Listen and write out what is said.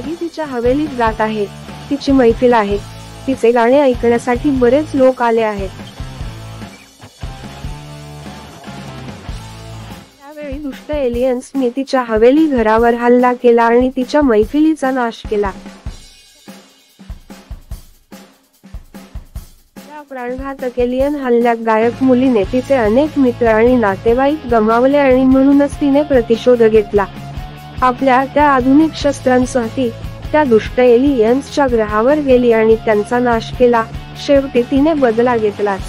नदी तिच्या हवेलीत जात आहे. तिची मैफिल आहे. तिचे गाणे ऐकण्यासाठी बरेच लोक आले आहेत. त्यावेळी दुष्ट एलियन्सनी तिच्या हवेली घरावर हल्ला केला आणि तिच्या मैफिलीचा नाश केला. त्या प्राणघातक एलियन हल्ल्यात गायक मुलीने तिचे अनेक मित्र आणि नातेवाईक गमावले आणि म्हणूनच तिने प्रतिशोध घेतला. आपल्या त्या आधुनिक शस्त्रांसह ती त्या दुष्ट एलियन्सच्या ग्रहावर गेली आणि त्यांचा नाश केला. शेवटी तिने बदला घेतलाच.